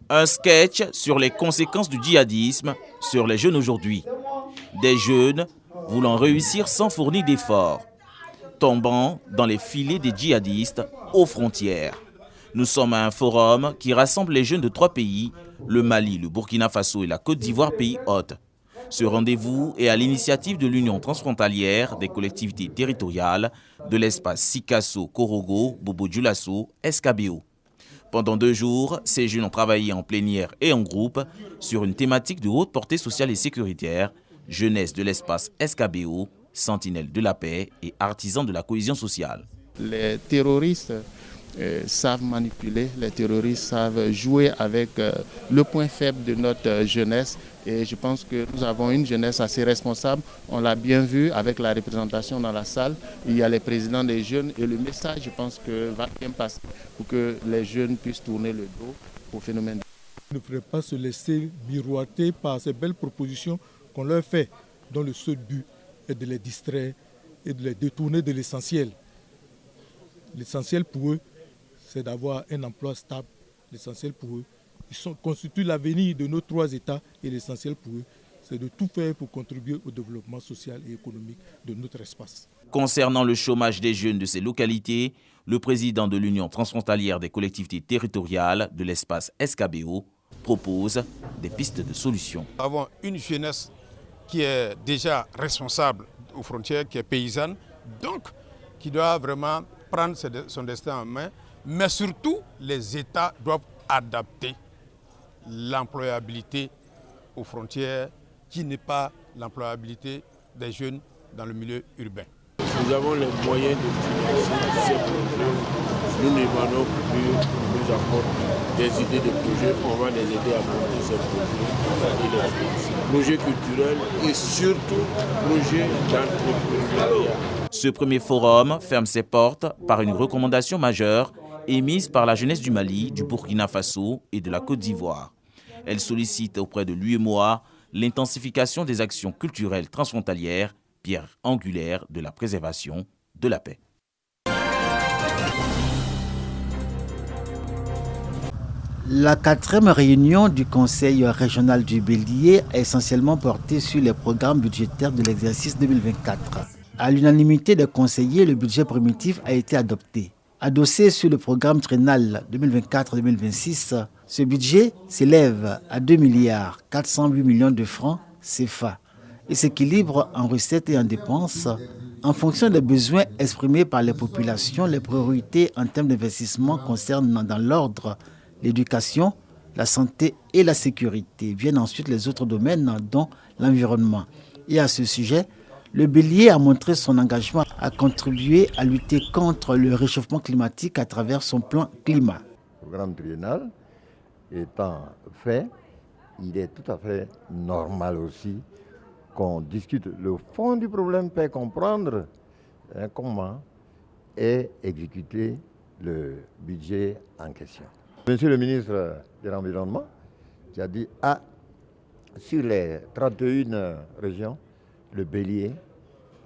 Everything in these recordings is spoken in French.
Un sketch sur les conséquences du djihadisme sur les jeunes aujourd'hui. Des jeunes voulant réussir sans fournir d'efforts, tombant dans les filets des djihadistes aux frontières. Nous sommes à un forum qui rassemble les jeunes de 3 pays, le Mali, le Burkina Faso et la Côte d'Ivoire, pays hôtes. Ce rendez-vous est à l'initiative de l'Union transfrontalière des collectivités territoriales de l'espace Sikasso, Korogo, Bobo Dioulasso, SKBO. Pendant 2 jours, ces jeunes ont travaillé en plénière et en groupe sur une thématique de haute portée sociale et sécuritaire, jeunesse de l'espace SKBO, sentinelle de la paix et artisans de la cohésion sociale. Les terroristes savent manipuler, les terroristes savent jouer avec le point faible de notre jeunesse. Et je pense que nous avons une jeunesse assez responsable. On l'a bien vu avec la représentation dans la salle. Il y a les présidents des jeunes et le message, je pense, que va bien passer pour que les jeunes puissent tourner le dos au phénomène. Il ne faudrait pas se laisser miroiter par ces belles propositions qu'on leur fait, dont le seul but est de les distraire et de les détourner de l'essentiel. L'essentiel pour eux, c'est d'avoir un emploi stable. L'essentiel pour eux, ils constituent l'avenir de nos 3 États et l'essentiel pour eux, c'est de tout faire pour contribuer au développement social et économique de notre espace. Concernant le chômage des jeunes de ces localités, le président de l'Union transfrontalière des collectivités territoriales de l'espace SKBO propose des pistes de solutions. Nous avons une jeunesse qui est déjà responsable aux frontières, qui est paysanne, donc qui doit vraiment prendre son destin en main, mais surtout les États doivent adapter l'employabilité aux frontières qui n'est pas l'employabilité des jeunes dans le milieu urbain. Nous avons les moyens de financer ces programmes. Nous demandons que nous apportent des idées de projets. On va les aider à monter ces projets et les financer. Projets culturels et surtout projets d'entrepreneuriat. Ce premier forum ferme ses portes par une recommandation majeure émise par la jeunesse du Mali, du Burkina Faso et de la Côte d'Ivoire. Elle sollicite auprès de l'UEMOA l'intensification des actions culturelles transfrontalières, pierre angulaire de la préservation de la paix. La 4e réunion du Conseil régional du Bélier a essentiellement porté sur les programmes budgétaires de l'exercice 2024. À l'unanimité des conseillers, le budget primitif a été adopté. Adossé sur le programme triennal 2024-2026, ce budget s'élève à 2 408 milliards de francs CFA et s'équilibre en recettes et en dépenses en fonction des besoins exprimés par les populations. Les priorités en termes d'investissement concernent dans l'ordre l'éducation, la santé et la sécurité. Viennent ensuite les autres domaines dont l'environnement. Et à ce sujet, le Bélier a montré son engagement à contribuer à lutter contre le réchauffement climatique à travers son plan climat. Le programme triennal étant fait, il est tout à fait normal aussi qu'on discute le fond du problème, pour comprendre comment est exécuté le budget en question. Monsieur le ministre de l'Environnement qui a dit sur les 31 régions, le Bélier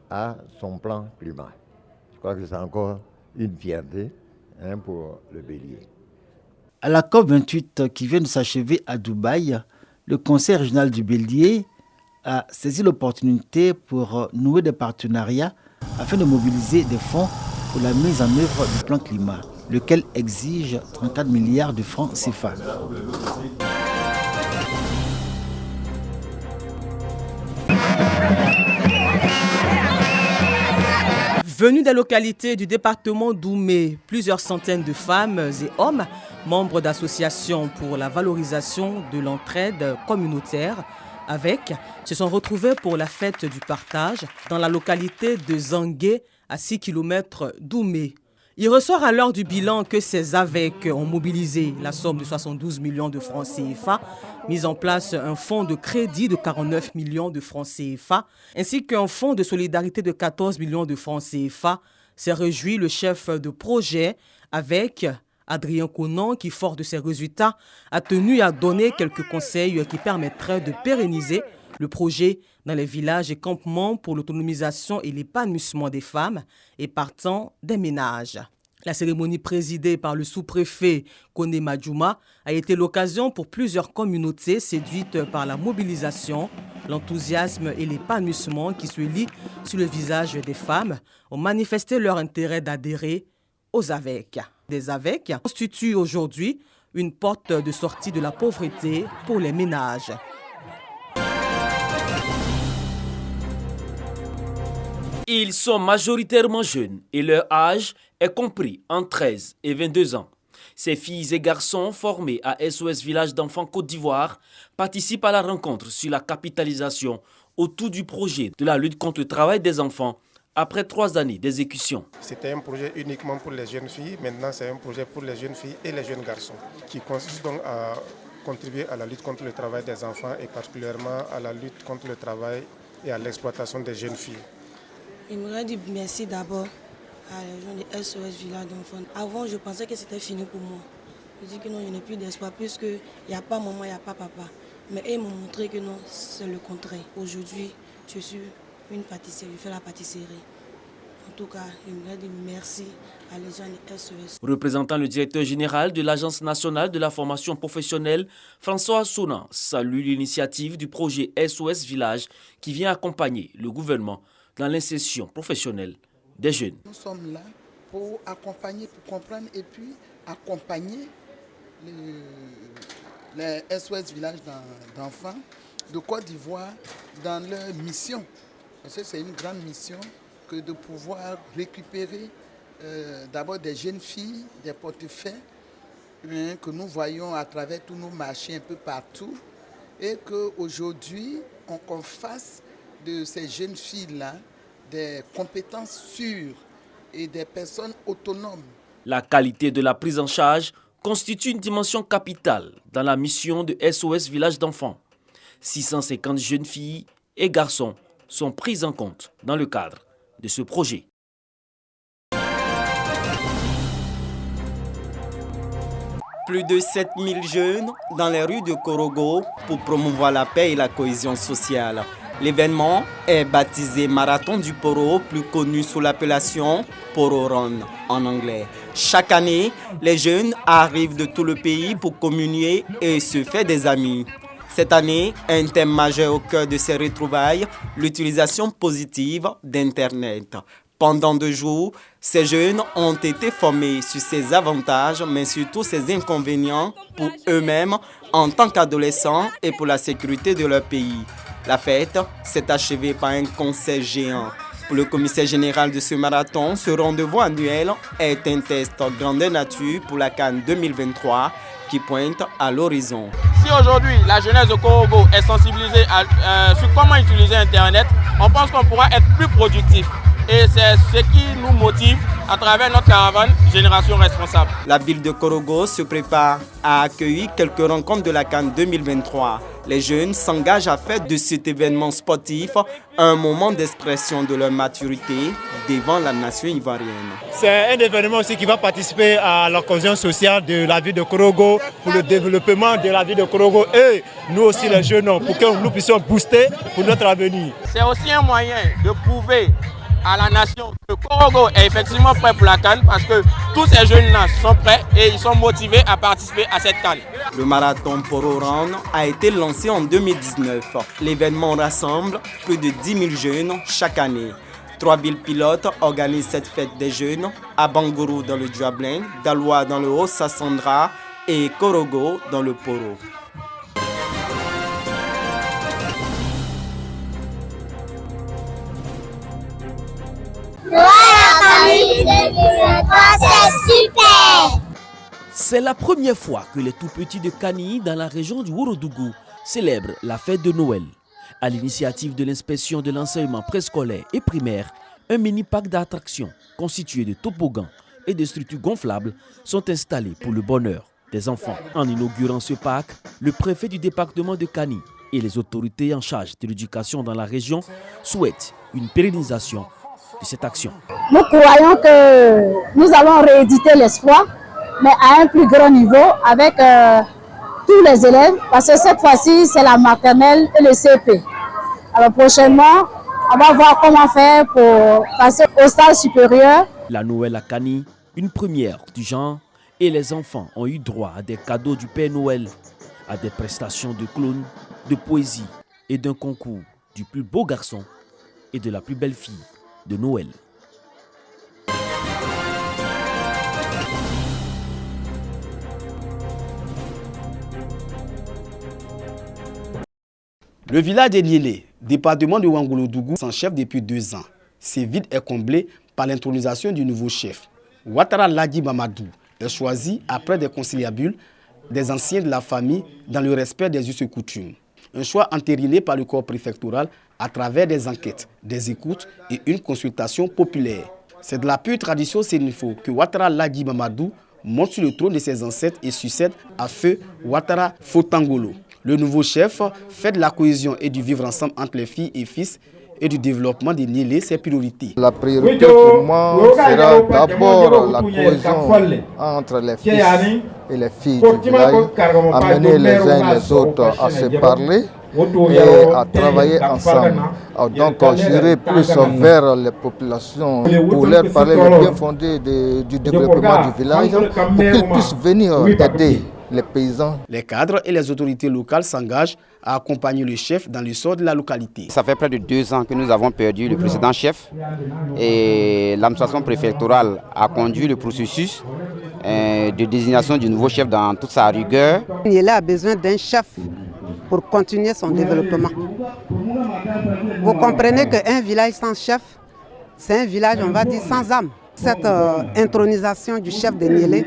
a son plan climat. Je crois que c'est encore une fierté pour le Bélier. À la COP28 qui vient de s'achever à Dubaï, le Conseil régional du Bélier a saisi l'opportunité pour nouer des partenariats afin de mobiliser des fonds pour la mise en œuvre du plan climat, lequel exige 34 milliards de francs CFA. Venus des localités du département d'Oumé, plusieurs centaines de femmes et hommes, membres d'associations pour la valorisation de l'entraide communautaire, se sont retrouvés pour la fête du partage dans la localité de Zangué, à 6 km d'Oumé. Il ressort alors du bilan que ces AVEC ont mobilisé la somme de 72 millions de francs CFA, mis en place un fonds de crédit de 49 millions de francs CFA, ainsi qu'un fonds de solidarité de 14 millions de francs CFA. S'est réjoui le chef de projet avec Adrien Conan qui, fort de ses résultats, a tenu à donner quelques conseils qui permettraient de pérenniser le projet dans les villages et campements pour l'autonomisation et l'épanouissement des femmes et partant des ménages. La cérémonie présidée par le sous-préfet Kone Madjouma a été l'occasion pour plusieurs communautés séduites par la mobilisation, l'enthousiasme et l'épanouissement qui se lit sur le visage des femmes ont manifesté leur intérêt d'adhérer aux AVEC. Des AVEC constituent aujourd'hui une porte de sortie de la pauvreté pour les ménages. Ils sont majoritairement jeunes et leur âge est compris entre 13 et 22 ans. Ces filles et garçons formés à SOS Village d'Enfants Côte d'Ivoire participent à la rencontre sur la capitalisation autour du projet de la lutte contre le travail des enfants après 3 années d'exécution. C'était un projet uniquement pour les jeunes filles. Maintenant, c'est un projet pour les jeunes filles et les jeunes garçons qui consiste donc à contribuer à la lutte contre le travail des enfants et particulièrement à la lutte contre le travail et à l'exploitation des jeunes filles. J'aimerais dire merci d'abord à les gens de SOS Village d'Enfants. Avant, je pensais que c'était fini pour moi. Je dis que non, je n'ai plus d'espoir puisque il n'y a pas maman, il n'y a pas papa. Mais ils m'ont montré que non, c'est le contraire. Aujourd'hui, je suis une pâtisserie, je fais la pâtisserie. En tout cas, j'aimerais dire merci à les gens de SOS. Représentant le directeur général de l'Agence nationale de la formation professionnelle, François Assounan salue l'initiative du projet SOS Village qui vient accompagner le gouvernement dans l'insertion professionnelle des jeunes. Nous sommes là pour accompagner, pour comprendre et puis accompagner les SOS Village d'enfants de Côte d'Ivoire dans leur mission. Parce que c'est une grande mission que de pouvoir récupérer d'abord des jeunes filles, des portefeuilles que nous voyons à travers tous nos marchés un peu partout et qu'aujourd'hui on fasse de ces jeunes filles-là des compétences sûres et des personnes autonomes. La qualité de la prise en charge constitue une dimension capitale dans la mission de SOS Village d'Enfants. 650 jeunes filles et garçons sont pris en compte dans le cadre de ce projet. Plus de 7000 jeunes dans les rues de Korogo pour promouvoir la paix et la cohésion sociale. L'événement est baptisé Marathon du Poro, plus connu sous l'appellation Poro Run en anglais. Chaque année, les jeunes arrivent de tout le pays pour communier et se faire des amis. Cette année, un thème majeur au cœur de ces retrouvailles, l'utilisation positive d'Internet. Pendant 2 jours, ces jeunes ont été formés sur ses avantages, mais surtout ses inconvénients pour eux-mêmes en tant qu'adolescents et pour la sécurité de leur pays. La fête s'est achevée par un concert géant. Pour le commissaire général de ce marathon, ce rendez-vous annuel est un test grandeur nature pour la CAN 2023 qui pointe à l'horizon. Si aujourd'hui la jeunesse de Korogo est sensibilisée sur comment utiliser Internet, on pense qu'on pourra être plus productif. Et c'est ce qui nous motive à travers notre caravane Génération Responsable. La ville de Korogo se prépare à accueillir quelques rencontres de la CAN 2023. Les jeunes s'engagent à faire de cet événement sportif un moment d'expression de leur maturité devant la nation ivoirienne. C'est un événement aussi qui va participer à la cohésion sociale de la ville de Korogo, pour le développement de la ville de Korogo et nous aussi les jeunes, pour que nous puissions booster pour notre avenir. C'est aussi un moyen de prouver à la nation que Korogo est effectivement prêt pour la CAN parce que tous ces jeunes-là sont prêts et ils sont motivés à participer à cette CAN. Le marathon Poro Run a été lancé en 2019. L'événement rassemble plus de 10 000 jeunes chaque année. 3 villes pilotes organisent cette fête des jeunes, à Bangourou dans le Djuablin, Daloa dans le Haut-Sassandra et Korogo dans le Poro. C'est super! C'est la première fois que les tout-petits de Kani, dans la région du Ourodougou, célèbrent la fête de Noël. À l'initiative de l'inspection de l'enseignement préscolaire et primaire, un mini-parc d'attractions constitué de toboggans et de structures gonflables sont installés pour le bonheur des enfants. En inaugurant ce parc, le préfet du département de Kani et les autorités en charge de l'éducation dans la région souhaitent une pérennisation de cette action. Nous croyons que nous allons rééditer l'espoir, mais à un plus grand niveau avec tous les élèves, parce que cette fois-ci, c'est la maternelle et le CP. Alors prochainement, on va voir comment faire pour passer au stade supérieur. La Noël à Kani Une première du genre, et les enfants ont eu droit à des cadeaux du Père Noël, à des prestations de clowns, de poésie et d'un concours du plus beau garçon et de la plus belle fille de Noël. Le village de Niélé, département de Ouangoulo-Dougou, sans chef depuis 2 ans. Ce vide est comblé par l'intronisation du nouveau chef. Ouattara Ladi Mamadou est choisi après des conciliabules des anciens de la famille dans le respect des us et coutumes. Un choix entériné par le corps préfectoral à travers des enquêtes, des écoutes et une consultation populaire. C'est de la pure tradition sénifo que Ouattara Ladi Mamadou monte sur le trône de ses ancêtres et succède à feu Ouattara Fotangolo. Le nouveau chef fait de la cohésion et du vivre ensemble entre les filles et fils et du développement des Niélé ses priorités. La priorité pour moi sera d'abord la cohésion entre les fils et les filles du village, amener les uns et les autres à se parler et à travailler ensemble. Donc j'irai plus vers les populations pour leur parler le bien fondé du développement du village pour qu'ils puissent venir aider les paysans. Les cadres et les autorités locales s'engagent à accompagner le chef dans le sort de la localité. Ça fait près de 2 ans que nous avons perdu le précédent chef et l'administration préfectorale a conduit le processus de désignation du nouveau chef dans toute sa rigueur. Niélé a besoin d'un chef pour continuer son développement. Vous comprenez qu'un village sans chef, c'est un village, on va dire, sans âme. Cette intronisation du chef de Niélé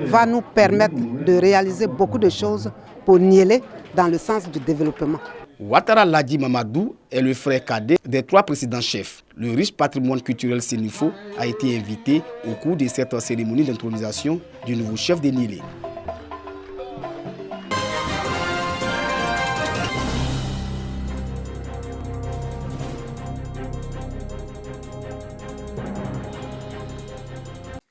va nous permettre de réaliser beaucoup de choses pour Niélé dans le sens du développement. Ouattara Ladi Mamadou est le frère cadet des 3 précédents chefs. Le riche patrimoine culturel sénifo a été invité au cours de cette cérémonie d'intronisation du nouveau chef de Niélé.